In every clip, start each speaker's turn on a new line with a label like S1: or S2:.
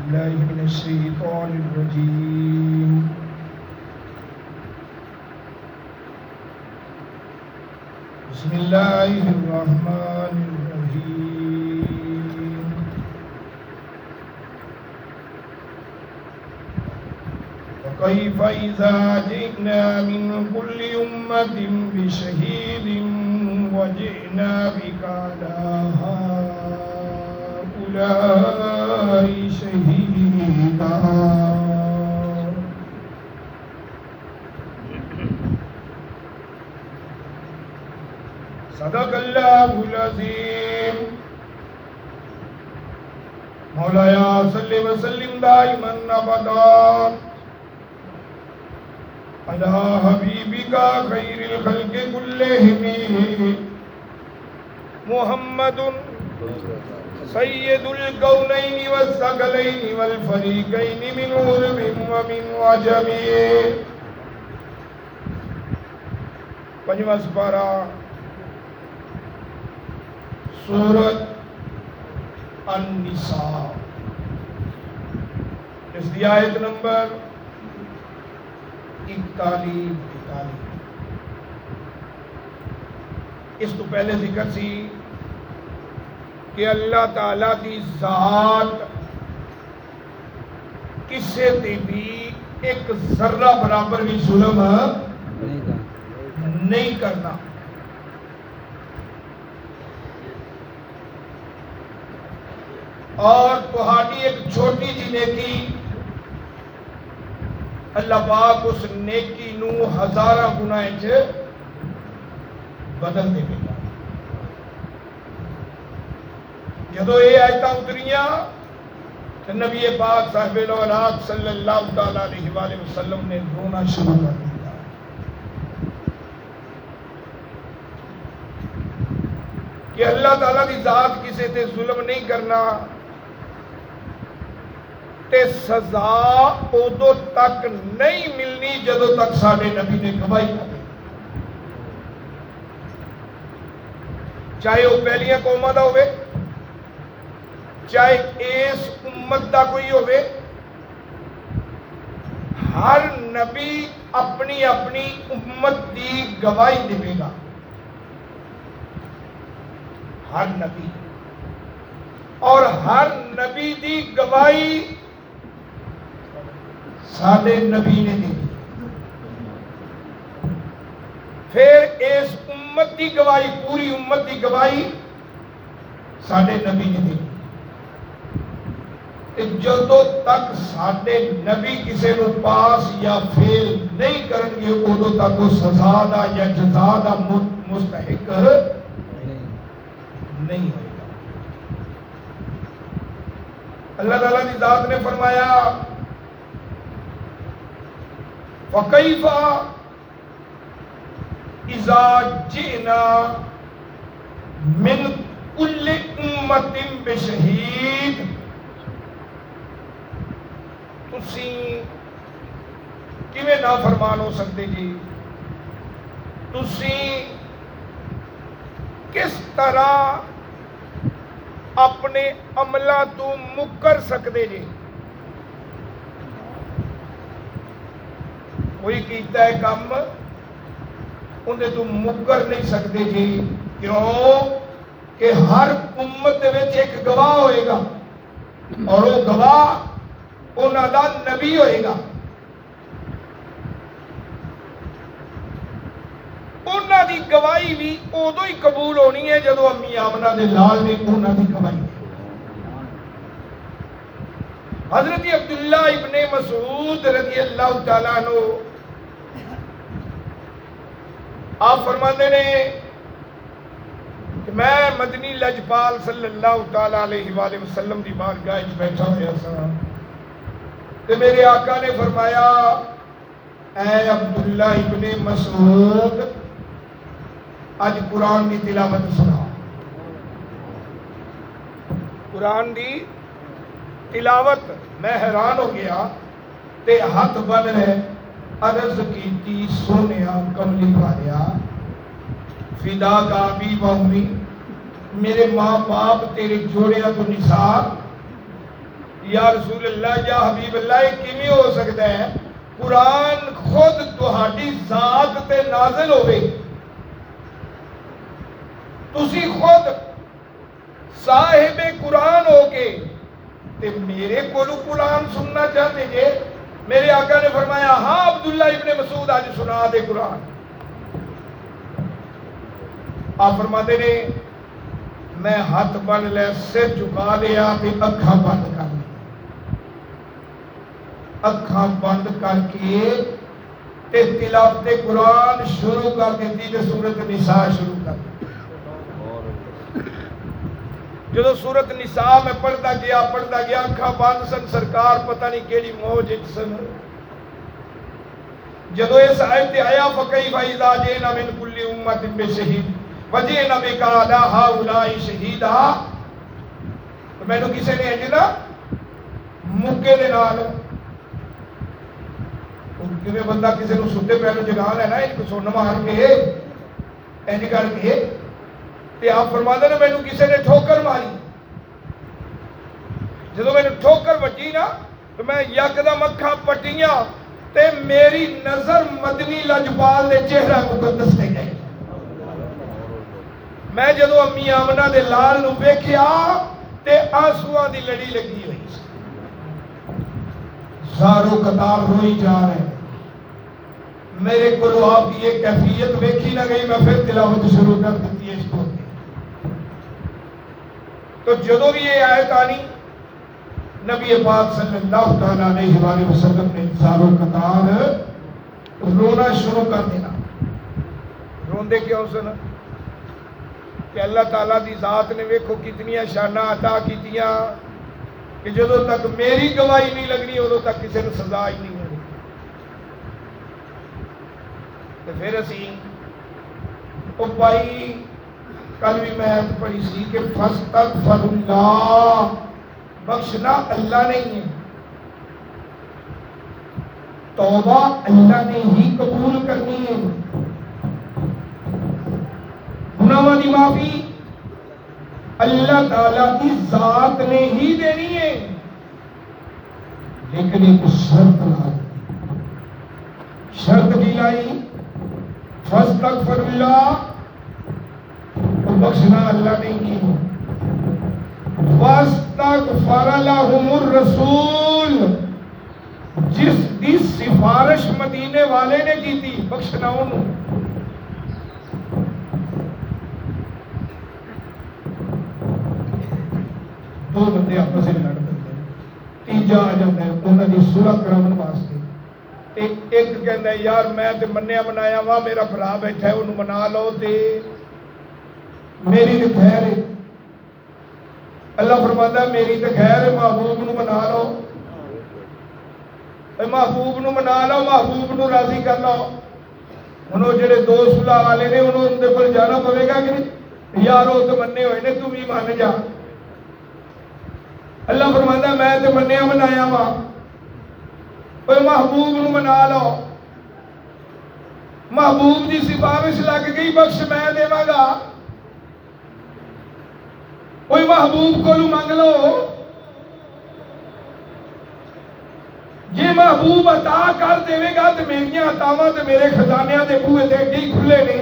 S1: بالله من الشيطان الرجيم بسم الله الرحمن الرحيم وكيف إذا جئنا من كل أمة بشهيد وجئنا بك على هؤلاء شهيدا صدق اللہ العظیم مولایا صلی وسلم دائما ابدا علی حبیبک خیر الخلق کلہم محمد سید الکونین والثقلین والفریقین من عرب ومن عجم پنجواں سپارہ سورۃ النساء اس دی آیت نمبر 41 اس تو پہلے ذکر سی کہ اللہ تعالیٰ دی ذات کسے تے بھی ایک ذرہ برابر بھی ظلم نہیں کرنا. اور تہاڈی ایک چھوٹی جی نیکی اللہ پاک اس نیکی نو ہزاراں گناہ وچ بدل دے گا. جدو یہ آیتاں اتریاں تو نبی پاک صاحب الاولاد صلی اللہ تعالی علیہ وآلہ وسلم نے رونا شروع کر دیا کہ اللہ تعالیٰ کی ذات کسی تے ظلم نہیں کرنا تے سزا ادو تک نہیں ملنی جدو تک ساڈے نبی نے گواہی نہ دی. چاہے وہ پہلیاں قوماں دا ہوئے چاہے اس امت دا کوئی ہوئے ہر نبی اپنی اپنی امت دی گواہی دے گا. ہر نبی اور ہر نبی دی گواہی ساڈے نبی نے دی. پھر اس امت دی گواہی پوری امت دی گواہی ساڈے نبی نے دی. جدو تک ساڈے نبی کسی نو پاس یا فیل نہیں کرن گے ادو تک وہ سزا دا یا جزا دا مستحق نہیں ہوئے گا. اللہ تعالیٰ کی ذات نے فرمایا وَكَيْفَ إِذَا جِئْنَا مِنْ كُلِّ أُمَّةٍ بِشَهِيدٍ. تسی کیویں نافرمان ہو سکتے جی؟ تسی کس طرح اپنے عملہ تو مکر سکتے جی؟ کوئی کیتا ہے کام انہیں تو مکر نہیں سکتے جی. کیوں کہ ہر امت وچ ایک گواہ ہوئے گا اور وہ گواہ انہاں دا نبی ہوئے گا. انہاں دی گواہی بھی ادو ہی قبول ہونی ہے جدو امی آمنہ دے لال نے انہاں دی گواہی. حضرت عبداللہ ابن مسعود رضی اللہ تعالیٰ عنہ آپ فرماتے نے کہ میں مدنی لجپال صلی اللہ تعالیٰ علیہ وآلہ وسلم دی بارگاہ وچ بیٹھا ہوا سا کہ میرے آقا نے فرمایا اے عبداللہ ابن مسعود آج قرآن دی تلاوت سنا. قرآن دی تلاوت میں حیران ہو گیا تے ہاتھ بن رہے عرض کیتی سونیا کملی والیا فدا کا ابی و امی میرے ماں باپ تیرے جوڑیاں تو نثار یا رسول اللہ یا حبیب اللہ یہ کیویں ہو سکتا ہے قرآن خود تہاڈی ذات تے نازل ہوئے تسی خود صاحب قرآن ہو کے تے میرے کولو قرآن سننا چاہتے جے میرے آقا نے فرمایا ہاں عبداللہ ابن مسعود آج سنا دے قرآن آپ فرماتے نے میں ہاتھ بن لے سر جھکا لیا تے اکھاں بند کر لی اکھاں بند کر کے تے تلاوت قرآن شروع کر دیتی تے سورۃ النساء شروع کر دی جدو سورۃ النساء میں پڑھتا گیا اکھاں بند سن سرکار پتہ نہیں کیڑی موج سن جدو اس آیت تے آیا فکیف اذا جئنا من کل امۃ بشہید وجئنا بک علی ہؤلاء شہیدا تو مینوں کسی نے اج نا مکے دے نال جویں بندہ کسی نوں ستے پے نوں جگا لینا ایک سن مار کے اینج کر کے تے آپ فرماندے نے مینوں کسی نے ٹھوکر ماری جدو مینوں ٹھوکر وجی نا تو میں یکدم اکھاں پٹیاں تے میری نظر مدنی لجپال دے چہرہ مقدس تے گئی میں جدو امی آمنہ دے لال نو ویکھیا تے آنسواں دی لڑی لگی ہوئی زارو قطار روئی جا رہے میرے کو آپ کی یہ کیفیت ویکھی نہ گئی میں پھر تلاوت شروع کر دیتی ہے اس کو تو جدو بھی یہ آیت آنی نبی پاک صلی اللہ تعالیٰ علیہ وآلہ وسلم نے زارو قطار رونا شروع کر دینا روندے کیوں سن کہ اللہ تعالیٰ دی ذات نے ویکھو کتنی شانہ عطا کیتیاں کہ جدو تک میری گواہی نہیں لگنی ادو تک کسی نے سزا ہی نہیں ہونی تو پھر اسی او بھائی کل بھی میں پڑھی سی کہ فاستغفر اللہ بخشنا اللہ نہیں ہے توبہ اللہ نے ہی قبول کرنی ہے گناہوں کی معافی اللہ تعالیٰ کی ذات نے ہی دینی ہے لیکن ایک شرط لائی شرط کی لائی فاستغفر اللہ بخشنا اللہ نہیں ہے واستغفر لهم الرسول جس سفارش مدینے والے نے کی تھی بخشنا انہوں دو بندے آپس میں لڑ پتے تیجا آ جاتا ہے انہوں نے صلح کراون واسطے ایک کہندا ہے یار میں تے منیا منایا وا میرا بھرا بیٹھا ہے انہوں منا لو تے میری تے خیر ہے اللہ فرماتا ہے میری تے خیر ہے محبوب نو منا لو محبوب نو منا لو محبوب نو راضی کر لو انہوں جڑے دو صلح والے نے انہوں ان دے کول جانا پوے گا کہ نہیں یارو تو مننے ہوئے نے تم بھی مان جا اللہ فرماتا ہے میں تے منیا منایا وا اوے محبوب نو منا لو محبوب دی سفارش لگ گئی بخش میں دیواں گا کوئی محبوب کو منگ لو جی محبوب عطا کر دے گا تو میری عطاواں تے میرے خزانیاں دے بوئے تے اڈی کھلے نے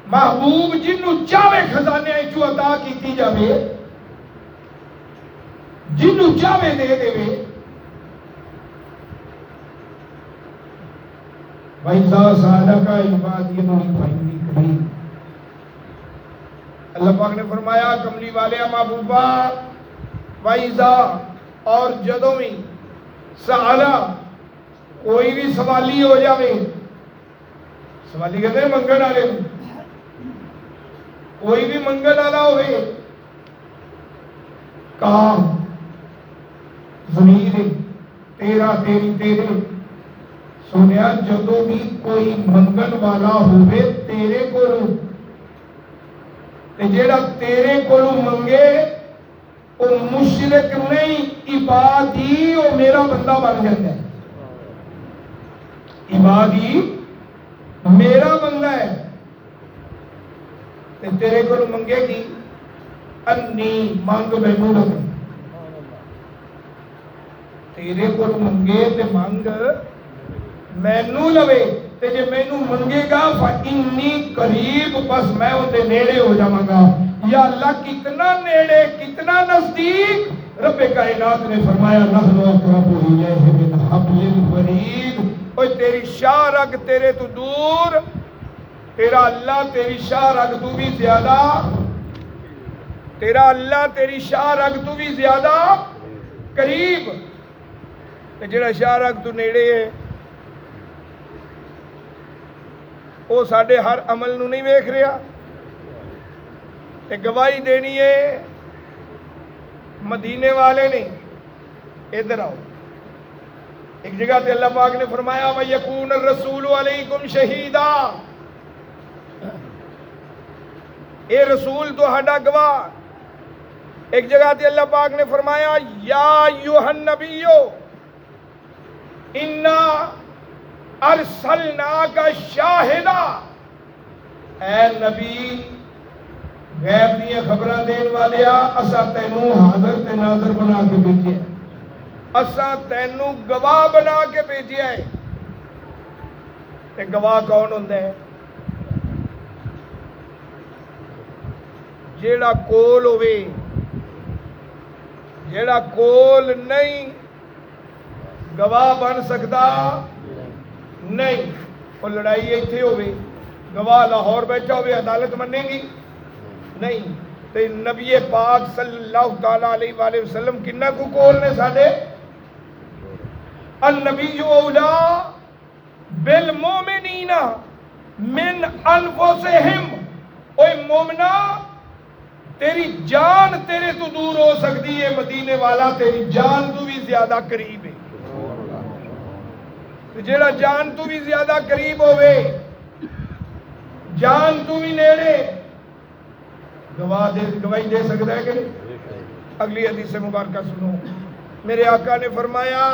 S1: محبوب جنوں چاہے خزانے چوں عطا کیتی جاوے جنوں چاہے دے دے وَإِذَا سَأَلَكَ عِبَادِي فَإِنِّي قَرِيبٌ اللہ پاک نے فرمایا کملی والے محبوبہ وَإِذَا اور جدوں بھی سَأَلَا کوئی بھی سوالی ہو جاوے سوالی کہتے ہیں منگن والے کوئی بھی منگن والا ہوئے کام ضمیر تیرا تیری تیرے سنیا جدو بھی کوئی منگن والا ہوئے تیرے کو جیڑا تیرے کو منگے وہ مشرک نہیں عبادی وہ میرا بندہ بن جاتا ہے عبادی میرا بندہ ہے تیرے کو منگے گی انی مانگ مینوں لگے تیرے کو منگے تے منگ مینو لوے تے جے مینو منگے گا فإنی قریب بس میں اندے نیڑے ہو جاواں گا. یا اللہ کتنا نیڑے کتنا نزدیک. رب کائنات نے فرمایا نحن اقرب الیہ من حبل الورید. اوے تیری شاہ رگ تیرے تو دور، تیرا اللہ تیری شاہ رگ تو بھی زیادہ، تیرا اللہ تیری شاہ رگ تو بھی زیادہ قریب. تے جڑا شاہ رگ تو نیڑے ہے وہ ساڈے ہر عمل نو نہیں ویکھ رہا. تے گواہی دینی ہے مدینے والے نے. ادھر آؤ، ایک جگہ تے اللہ پاک نے فرمایا وَيَكُونَ الرَّسُولُ عَلَيْكُمْ شَهِيدًا. اے رسول تو ہڈا گواہ. ایک جگہ تے اللہ پاک نے فرمایا یا ایھا النبی انا ارسلناک شاہدا. اے نبی غیب دیاں خبراں دین والیا اسا تینوں حاضر تے ناظر بنا کے بھیجیا ہے، اسا تینوں گواہ بنا کے بھیجیا ہے. تے گواہ کون ہوندا ہے؟ جیڑا کول ہوئے. جیڑا کول نہیں گواہ بن سکتا نہیں. وہ لڑائی ایتھے ہوئے گواہ لاہور بیٹھا ہوئے عدالت مننے گی نہیں. تے نبی پاک صلی اللہ تعالیٰ علیہ وآلہ وسلم کنہ کو کول نے ساڑے النبی اولا بالمومنین من انفسہم. اوہ مومنہ تیری جان تیرے تو دور ہو سکتی ہے، مدینے والا تیری جان تو بھی زیادہ قریب ہے. جیڑا جان تو بھی زیادہ قریب ہوئے، جان تو بھی نیڑے، گواہی دے سکتا ہے کہ نہیں؟ اگلی حدیث مبارکہ سنو. میرے آقا نے فرمایا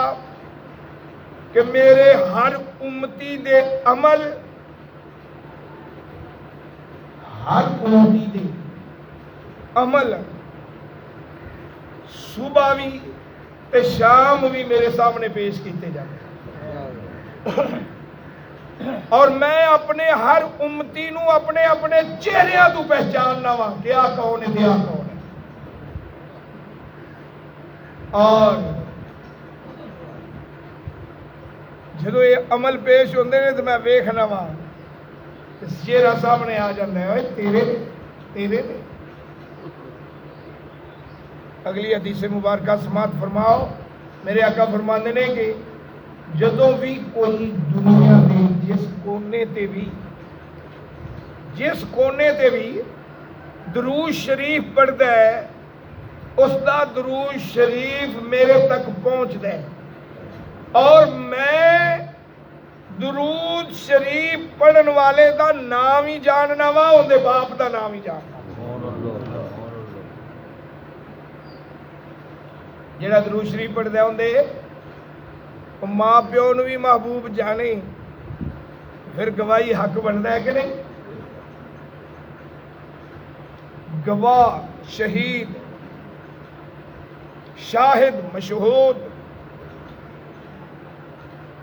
S1: کہ میرے ہر امتی دے عمل، ہر امتی دے عمل صبح بھی تے شام بھی میرے سامنے پیش کیتے جاتے اور میں اپنے ہر امتی نو اپنے اپنے چہریاں تو پہچاننا وا کیا کون ہے کیا کون ہے. اور جدو یہ عمل پیش ہوندے نے تو میں ویکھنا وا چہرہ سامنے آ جاتا ہے تیرے تیرے نے. اگلی حدیث مبارکہ سماعت فرماؤ. میرے آقا فرماندے نے کہ جدوں بھی کوئی دنیا دے جس کونے تے بھی درود شریف پڑھدا ہے اس دا درود شریف میرے تک پہنچدا ہے اور میں درود شریف پڑھن والے دا نام ہی جاننا وا، اون دے باپ دا نام ہی جاننا. جیڑا درود شریف پڑھدا ہے اون دے ماں پیو نو بھی محبوب جانے، پھر گواہی حق بنتا ہے کہ نہیں؟ گواہ، شہید، شاہد، مشہود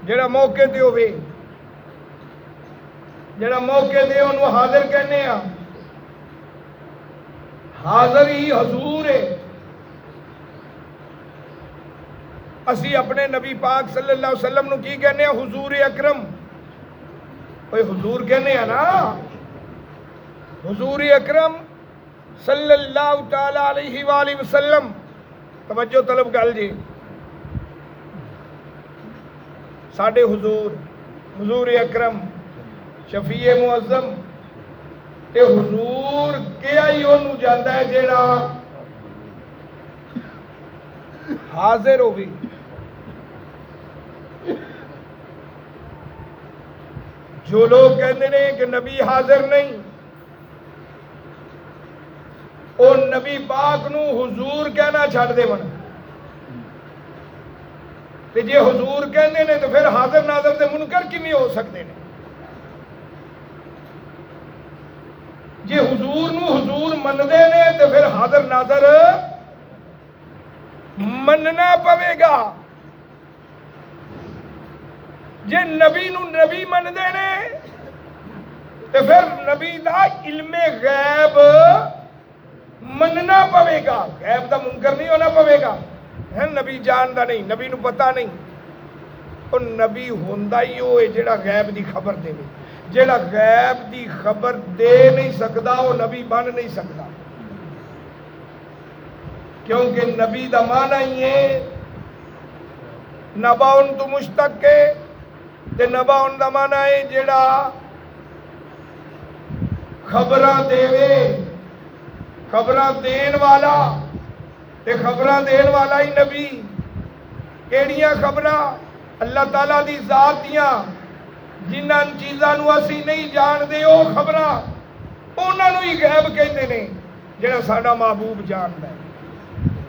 S1: جڑا موقع تے ہوئے، جڑا موقع تے انہوں حاضر کہنے ہیں. حاضر ہی حضور ہے. اسی اپنے نبی پاک صلی اللہ علیہ وسلم نو کی کہنے ہیں؟ حضور اکرم. اوہ حضور کہنے ہیں نا، حضور اکرم صلی اللہ تعالیٰ علیہ وآلہ وسلم. توجہ طلب گل جی، ساڈے حضور حضور اکرم شفیع معظم تے حضور کیا ہی انہوں جاندا ہے جیڑا حاضر ہوگی. جو لوگ کہتے ہیں کہ نبی حاضر نہیں، اور نبی پاک نو حضور کہنا چھڑ دے من. تے جے حضور کہندے نے تو پھر حاضر ناظر تے منکر کیویں ہو سکتے ہیں؟ جے حضور نو حضور مندے نے تو پھر حاضر ناظر مننا پوے گا. جے نبی نو نبی مندے نے تے پھر نبی دا علم غیب مننا پوے گا، غیب دا منکر نہیں ہونا پوے گا. ہے نبی جاندا نہیں، نبی نو پتہ نہیں، اور نبی ہوندا ہی وہ ہے جڑا غیب دی خبر دے. جڑا غیب دی خبر دے نہیں سکدا وہ نبی بن نہیں سکدا، کیونکہ نبی دا معنی ہی ہے نباؤن تو مشتق کے تے نباؤن دا معنی ہے جڑا خبراں دے، خبراں دین والا، تے خبراں دین والا ہی نبی. کیڑیاں خبراں؟ اللہ تعالیٰ دی ذات دیاں جنہاں چیزاں نو اسی نہیں جان دے او خبراں انہاں نو ہی غیب کہندے نے جڑا ساڈا محبوب جاندا ہے.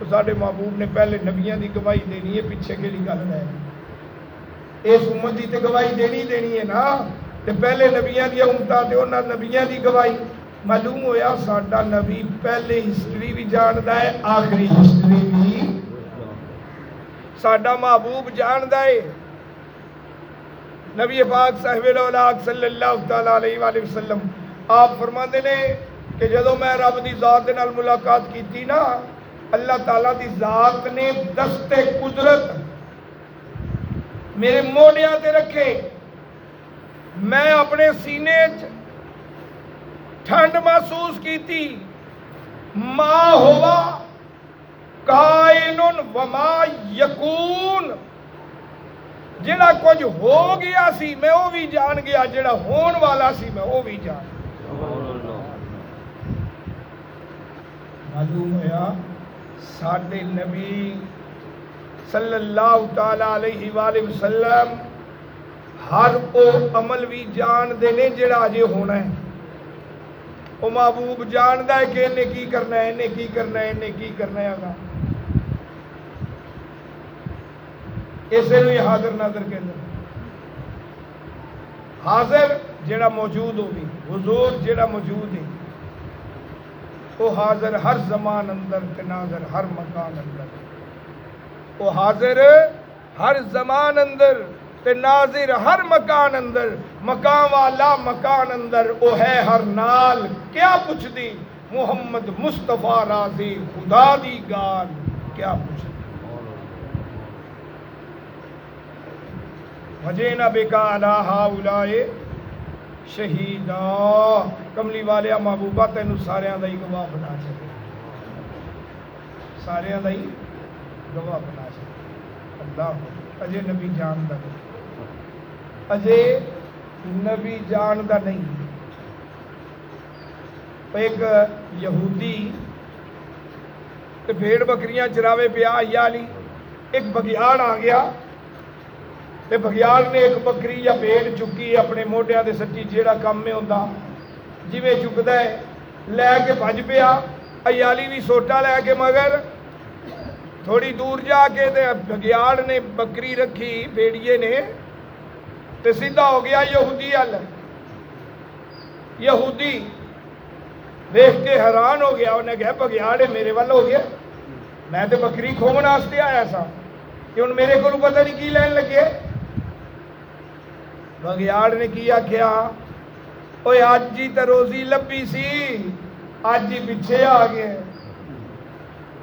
S1: ساڈے محبوب نے پہلے نبیاں دی گواہی دینی ہے، پیچھے کیڑی گل ہے؟ اس امت دی تے گواہی دینی ہے نا. تے پہلے نبیاں دی امتاں تے انہاں نبیاں دی گواہی. معلوم ہویا ساڈا نبی پہلے ہسٹری بھی جاندا ہے، آخری ہسٹری بھی ساڈا محبوب جاندا ہے. نبی پاک صاحب الاولاق صلی اللہ تعالی علیہ وآلہ وسلم آپ فرماندے نے کہ جدوں میں رب دی ذات دے نال ملاقات کیتی نا، اللہ تعالیٰ دی ذات نے دست قدرت میرے موڑیاں تے رکھے. میں اپنے سینے ٹھنڈ محسوس کیتی. ما ہوا کائن وما یکون، جڑا کچھ ہو گیا سی میں وہ بھی جان گیا، جڑا ہون والا سی میں وہ بھی جان گیا. معلوم ہوا ساڈے نبی صلی اللہ تعالی علیہ وآلہ وسلم ہر او عمل بھی جان دے نے جڑا اجے ہونا ہے. او محبوب جاندا ہے کہ انہیں کی کرنا ہے، انہیں کی کرنا ہے، انہیں کی کرنا ہے. آگا اسے نو یہ حاضر ناظر کہتے ہیں. حاضر جڑا موجود ہوگی، حضور جڑا موجود ہے وہ حاضر ہر زمان اندر تے ناظر ہر مکان اندر. وہ حاضر ہر زمان اندر تے ناظر ہر مکان اندر. مکان والا مکان اندر وہ ہے ہر نال. کیا پوچھ دی محمد مصطفیٰ راضی خدا دی گال کیا پوچھ دی. وجینا بکا علی ہؤلاء شہیدا. کملی والیا محبوبہ تینوں ساریاں دا ہی گواہ بنا چھڈے، ساریاں دا ہی گواہ بنا چھڈے. اللہ اجے نبی جاندا نہیں، اجے نبی جاندا نہیں. ایک یہودی تے بھیڑ بکریاں چراوے پیا علی، ایک بگیاڑ آ گیا تے بگیاڑ نے ایک بکری یا بھیڑ چکی اپنے موڈیاں دے سچی جیڑا کام میں ہوندا جویں چکدا ہے لے کے بھج پیا. عیالی بھی سوٹا لے کے مگر تھوڑی دور جا کے تے بگیاڑ نے بکری رکھی بھیڑیے نے تے سیدھا ہو گیا یہودی ال. یہودی دیکھ کے حیران ہو گیا، انہیں کہا بگیاڑ میرے وال ہو گیا، میں تے بکری کھومن واسطے آیا سا کہ ہن میرے کو پتہ نہیں کی لین لگے. بگیاڑ نے کی آکھیا اوے اج جی تے روزی لبھی سی، اج ہی پیچھے آ گئے.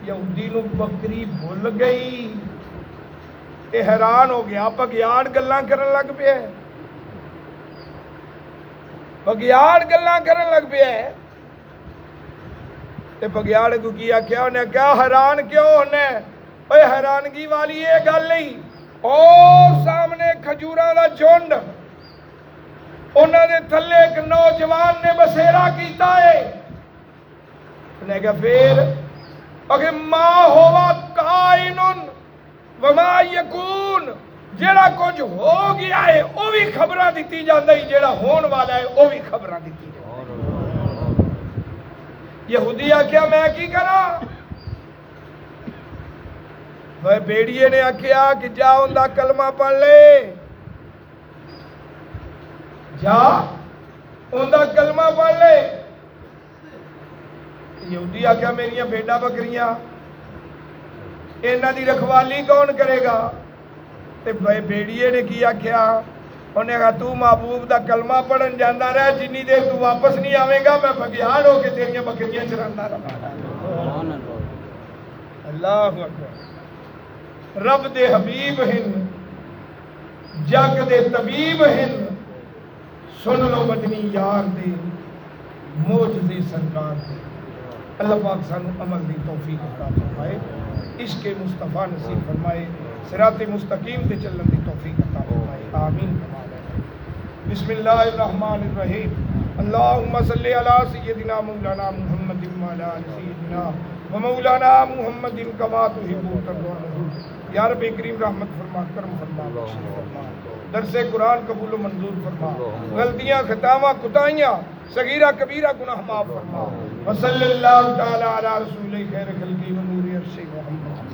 S1: یہودی نو بکری بھول گئی تے حیران ہو گیا. بگیاڑ گلاں کرن لگ پیا، بگیاڑ گلاں کرن لگ پیا. تے بگیاڑ کو کی آکھیا، انہیں کیا حیران کیوں ہونے؟ اوے حیرانگی والی یہ گل نہیں، او سامنے کھجوراں دا جھنڈ، انہاں دے تھلے ایک نوجوان نے بسیرا کیتا ہے. انہیں کہا پھر اگر ما ہوا کائن وما یکون، جیڑا کچھ ہو گیا ہے وہ بھی خبراں دیتی جاندا ہے، جیڑا ہون والا ہے وہ بھی خبراں دیتی جاندا ہے. یہودی آکھیا میں کی کراں؟ بیڑیے نے آکھیا کہ جا اوندا کلمہ پڑھ لے، جا اوندا کلمہ پڑھ لے. یہودی آکھیا میریاں بھیڈاں بکریاں انہاں دی رکھوالی کون کرے گا؟ تے بیڑیے نے کی آکھیا انہیں کہا تو محبوب دا کلمہ پڑھن جانا رہا جنی دیر تو واپس نہیں آویں گا میں بگیار ہو کے تیریاں بکریاں چرانا رہا. اللہ اکبر. رب دے حبیب ہن جگ دے طبیب ہن سن لو مدنی یار دے موجزے سرکار دے. اللہ پاک سانو عمل دی توفیق عطا فرمائے, عشق مصطفیٰ نصیب فرمائے, صراط مستقیم تے چلن دی توفیق عطا فرمائے. آمین. بسم اللہ الرحمن الرحیم. اللہم صلی علی سیدنا مولانا محمد وعلی آل سیدنا و مولانا محمد کما تحب وترضى. یا رب کریم رحمت فرما, کرم فرما, بخش فرما, درس قرآن قبول و منظور فرما, غلطیاں خطاواں کوتاہیاں صغیرہ کبیرہ گناہ معاف فرما. وصلی اللہ تعالی علی رسول خیر خلقی و نور عرش محمد.